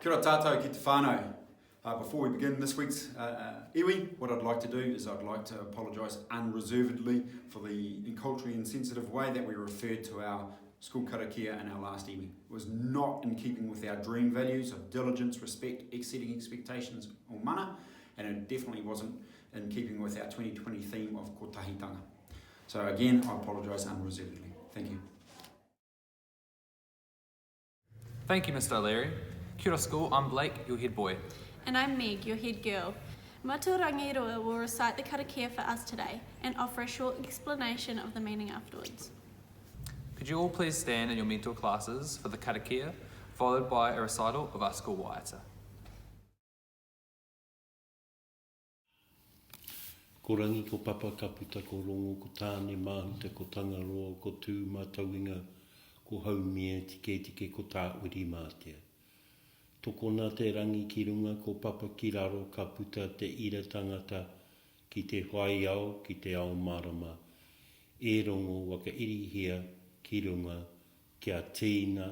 Kia ora tātou ki te whānau. Before we begin this week's iwi, what I'd like to do is I'd like to apologise unreservedly for the culturally insensitive way that we referred to our school karakia in our last iwi. It was not in keeping with our dream values of diligence, respect, exceeding expectations o mana, and it definitely wasn't in keeping with our 2020 theme of kotahitanga. So again, I apologise unreservedly. Thank you. Thank you, Mr. O'Leary. Kia ora school, I'm Blake, your head boy. And I'm Meg, your head girl. Matu Rangiroa will recite the karakia for us today and offer a short explanation of the meaning afterwards. Could you all please stand in your mentor classes for the karakia, followed by a recital of our school waiata. Ko rangi ko papa ka puta ko rongo ko tāne mahuta ko tangaroa ko tū mātauinga ko haumia tike ko tā uri mātea. Tokona te rangi ki runga ko papa ki raro ka puta te ira tangata ki te whai au ki te ao marama. E rongo waka irihia ki runga kia tīna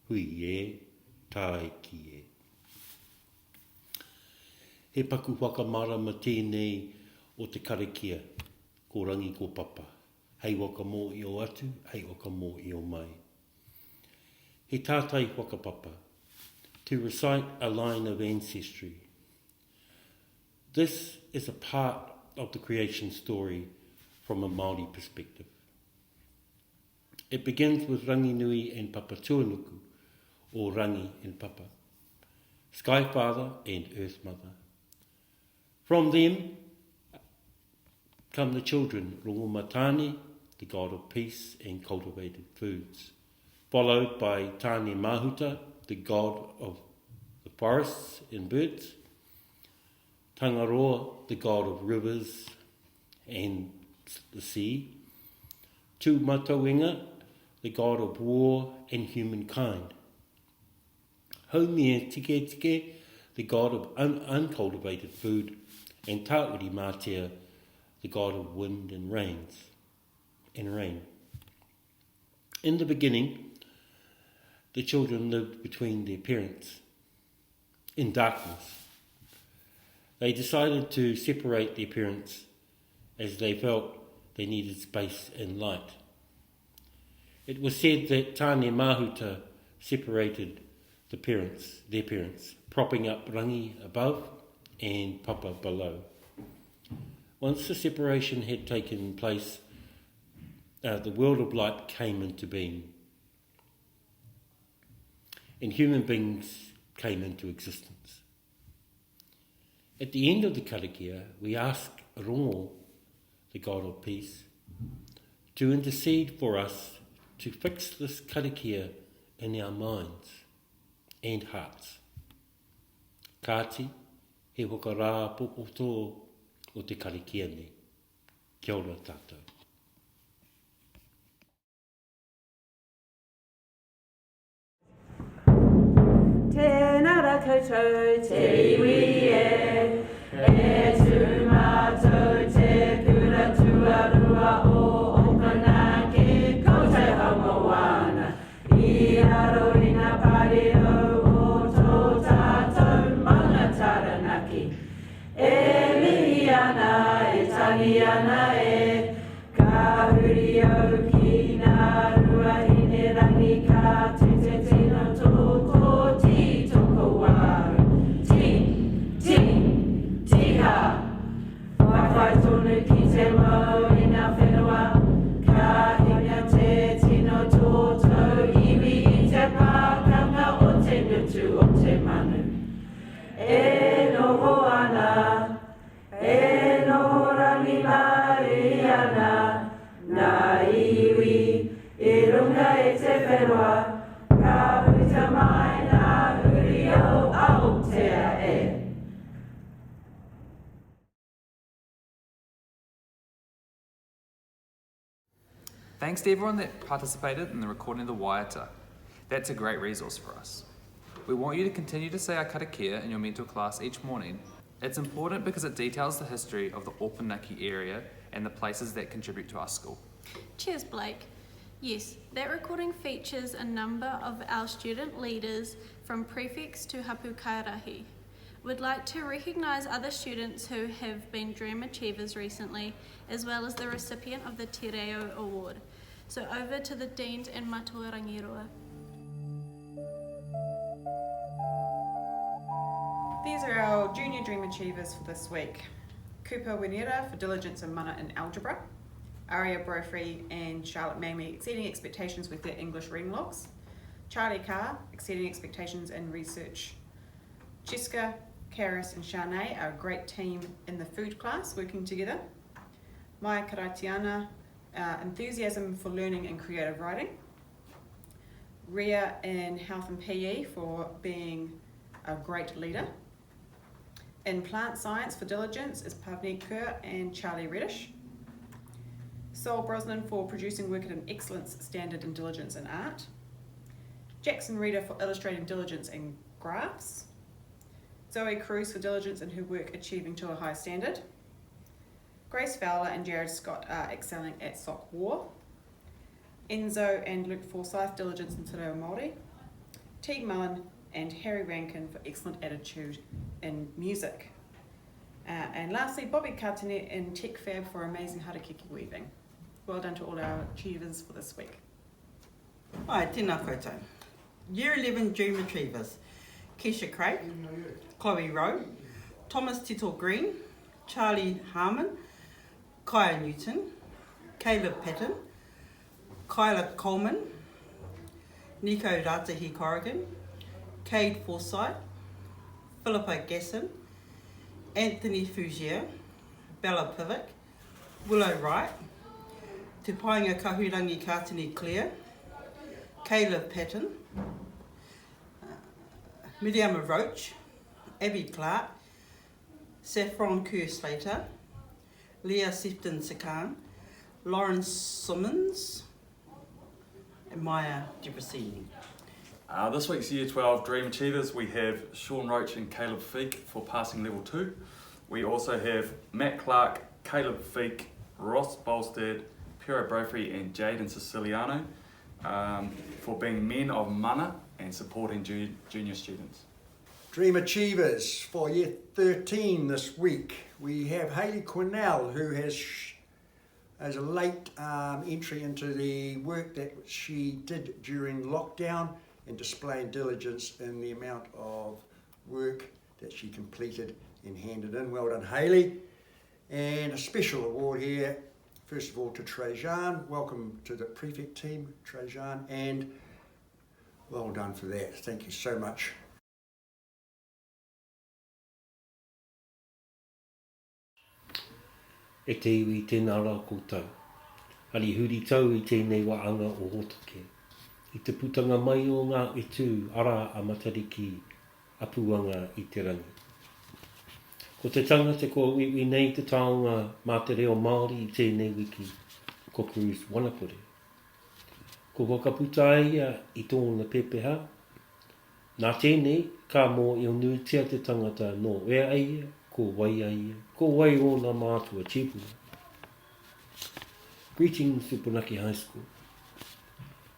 hui e tae ki e. He paku whakamarama tēnei o te karakia, ko rangi ko papa. Hei waka mō i o atu, hei waka mō i o mai. He tātai whakapapa, to recite a line of ancestry. This is a part of the creation story from a Māori perspective. It begins with Rangi Nui and Papa Tuanuku, or Rangi and Papa, Sky Father and Earth Mother. From them come the children, Rongo Matane, the god of peace and cultivated foods, followed by Tāne Mahuta, the god of the forests and birds, Tangaroa, the god of rivers and the sea, Tu Matauinga, the god of war and humankind, Haumia Tike, the god of uncultivated food, and Tāuri Mātea, the god of wind and rain. In the beginning, the children lived between their parents in darkness. They decided to separate their parents as they felt they needed space and light. It was said that Tāne Mahuta separated their parents, propping up Rangi above and Papa below. Once the separation had taken place, the world of light came into being, and human beings came into existence. At the end of the karakia, we ask Rongo, the god of peace, to intercede for us to fix this karakia in our minds and hearts. Kāti, he hoka rā popoto o te karakia ne. Kia ora tātou. Tēnā ra koutou te iwi e tū mātou te kura tuarua o Okanake ko te haumoana. I aro i ngā pareo o tō tātou maunga taranaki. E mihi ana, e tangi ana e, ka huri au ki ngā rua i ne rangi ka te tino tō ti toko waru. Tiha, whawhai tonu ki te mau i ngā whenua, ka hinga te tino tōtou iwi i te pākanga o te nutu o te manu. E noho ana, e noho rangi mai ana, nā iwi i runga e te whenua, ka puta mai nā huri au Aotea e. Thanks to everyone that participated in the recording of the waiata. That's a great resource for us. We want you to continue to say our karakia in your mentor class each morning. It's important because it details the history of the Opunaki area and the places that contribute to our school. Cheers, Blake. Yes, that recording features a number of our student leaders from Prefects to Hapu Kairahi. We'd like to recognise other students who have been Dream Achievers recently, as well as the recipient of the Te Reo Award. So over to the Deans and Matua Rangirua. These are our Junior Dream Achievers for this week. Kupa Winera for diligence and mana in algebra. Aria Brophy and Charlotte Mamie exceeding expectations with their English reading logs. Charlie Carr exceeding expectations in research. Jessica, Karis and Shanae are a great team in the food class working together. Maya Karatiana, enthusiasm for learning and creative writing. Ria in health and PE for being a great leader. In plant science for diligence is Pavneet Kerr and Charlie Reddish. Sol Brosnan for producing work at an excellence standard in diligence and art. Jackson Reader for illustrating diligence and graphs. Zoe Cruz for diligence in her work achieving to a high standard. Grace Fowler and Jared Scott are excelling at sock war. Enzo and Luke Forsyth, diligence in Te Reo Māori. Teague Mullen and Harry Rankin for excellent attitude in music. And lastly, Bobby Cartonet in Tech Fab for amazing harakeke weaving. Well done to all our achievers for this week. Hi, tēnā koutou. Year 11 Dream Achievers. Keisha Craig, Chloe Rowe, Thomas Tito Green, Charlie Harmon, Kaya Newton, Caleb Patton, Kyla Coleman, Nico Ratahi Corrigan, Cade Forsyth, Philippa Gasson, Anthony Fugier, Bella Pivic, Willow Wright, Te Painga Kahurangi Kātini Clare, Caleb Patton, Miriam Roach, Abby Clark, Saffron Kerr Slater, Leah Sefton Sakan, Lauren Simmons, and Maya Debrasini. This week's Year 12 Dream Achievers, we have Sean Roach and Caleb Feek for passing level 2. We also have Matt Clark, Caleb Feek, Ross Bolstad, Piero Brophy and Jaden Siciliano for being men of mana and supporting junior students. Dream Achievers for Year 13 this week. We have Hayley Cornell, who has a late entry into the work that she did during lockdown and displaying diligence in the amount of work that she completed and handed in. Well done, Hayley. And a special award here, first of all to Trajan. Welcome to the Prefect team, Trajan, and well done for that. Thank you so much. E te iwi tēnā rā koutou. Ari huri tau I tēnei waanga o hotoke. I te putanga mai o ngā etu ara a matariki apuanga I te rangi. Ko te tangata ko iwi nei te taonga mā te reo Māori I tēnei wiki, ko Cruz Wanapore. Ko whakaputa ia I tōna pepeha. Nā tēnei, ka mō I o nuitia te tangata no ea ia, ko wai ia, ko wai o nā mātua chipura. Greetings to Punaki High School.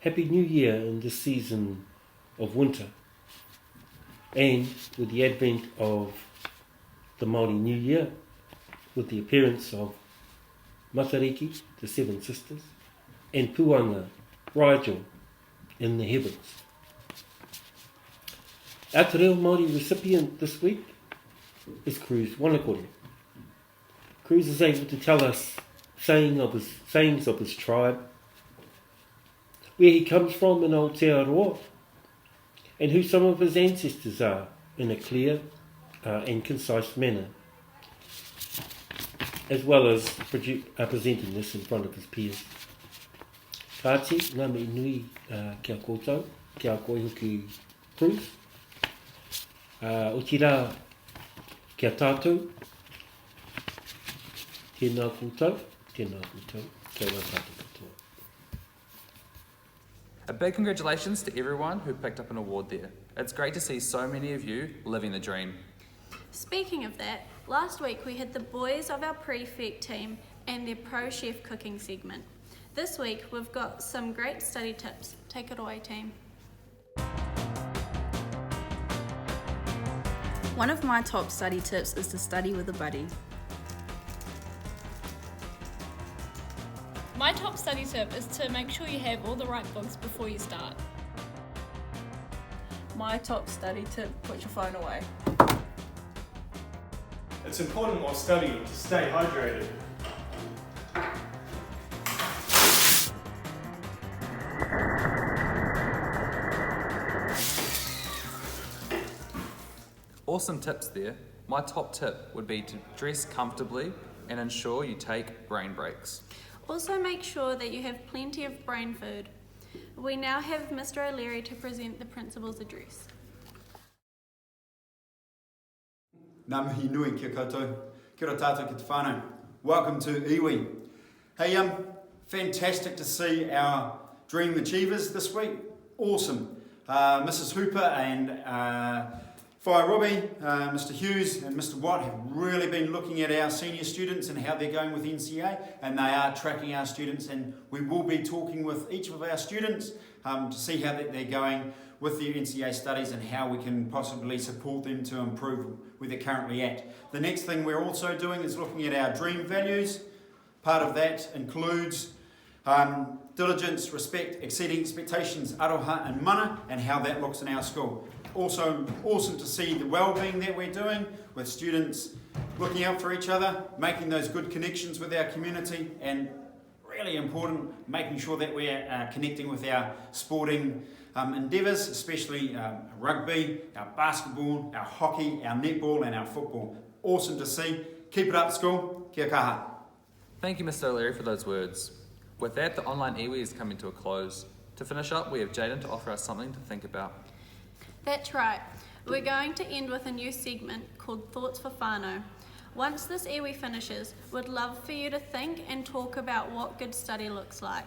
Happy New Year in this season of winter. And with the advent of the Māori New Year, with the appearance of Matariki, the Seven Sisters, and Puanga, Rigel, in the heavens. Our Te Reo Māori recipient this week is Cruz Wanakore. Cruz is able to tell us sayings of his tribe, where he comes from in Aotearoa, and who some of his ancestors are in a clear and concise manner, as well as presenting this in front of his peers. Kāti, ngā me nui kia koutou, kia koe hoki Cruz. O tira kia tātou, tēnā koutou, kia rā tātou katoa. A big congratulations to everyone who picked up an award there. It's great to see so many of you living the dream. Speaking of that, last week we had the boys of our Prefect team and their Pro Chef cooking segment. This week we've got some great study tips. Take it away, team. One of my top study tips is to study with a buddy. My top study tip is to make sure you have all the right books before you start. My top study tip, put your phone away. It's important while studying to stay hydrated. Awesome tips there. My top tip would be to dress comfortably and ensure you take brain breaks. Also make sure that you have plenty of brain food. We now have Mr. O'Leary to present the principal's address. Ngā mihi nui kia koutou. Kia ora tātou ki te whānau. Welcome to Iwi. Hey, fantastic to see our Dream Achievers this week. Awesome. Mrs. Hooper and Whai Robbie, Mr. Hughes and Mr. Watt have really been looking at our senior students and how they're going with NCA, and they are tracking our students, and we will be talking with each of our students to see how they're going with their NCA studies and how we can possibly support them to improve where they're currently at. The next thing we're also doing is looking at our dream values. Part of that includes diligence, respect, exceeding expectations, aroha and mana, and how that looks in our school. Also awesome to see the well-being that we're doing with students looking out for each other, making those good connections with our community, and really important, making sure that we're connecting with our sporting endeavours, especially rugby, our basketball, our hockey, our netball and our football. Awesome to see. Keep it up, school. Kia kaha. Thank you, Mr. O'Leary, for those words. With that, the online iwi is coming to a close. To finish up, we have Jaden to offer us something to think about. That's right. We're going to end with a new segment called Thoughts for Whānau. Once this iwi finishes, we'd love for you to think and talk about what good study looks like.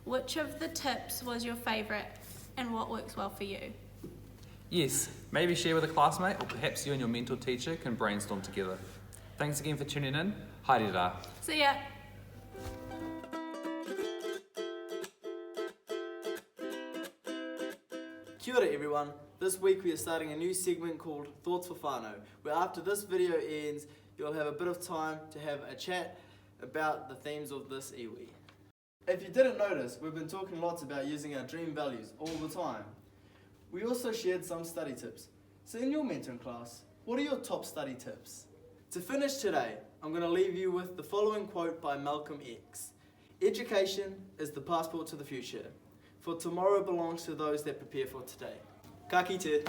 Which of the tips was your favourite and what works well for you? Yes, maybe share with a classmate, or perhaps you and your mentor teacher can brainstorm together. Thanks again for tuning in. Haere rā. See ya. Kia ora everyone. This week we are starting a new segment called Thoughts for Whānau, where after this video ends, you'll have a bit of time to have a chat about the themes of this iwi. If you didn't notice, we've been talking lots about using our dream values all the time. We also shared some study tips. So in your mentoring class, what are your top study tips? To finish today, I'm going to leave you with the following quote by Malcolm X. Education is the passport to the future, for tomorrow belongs to those that prepare for today. Ka kite.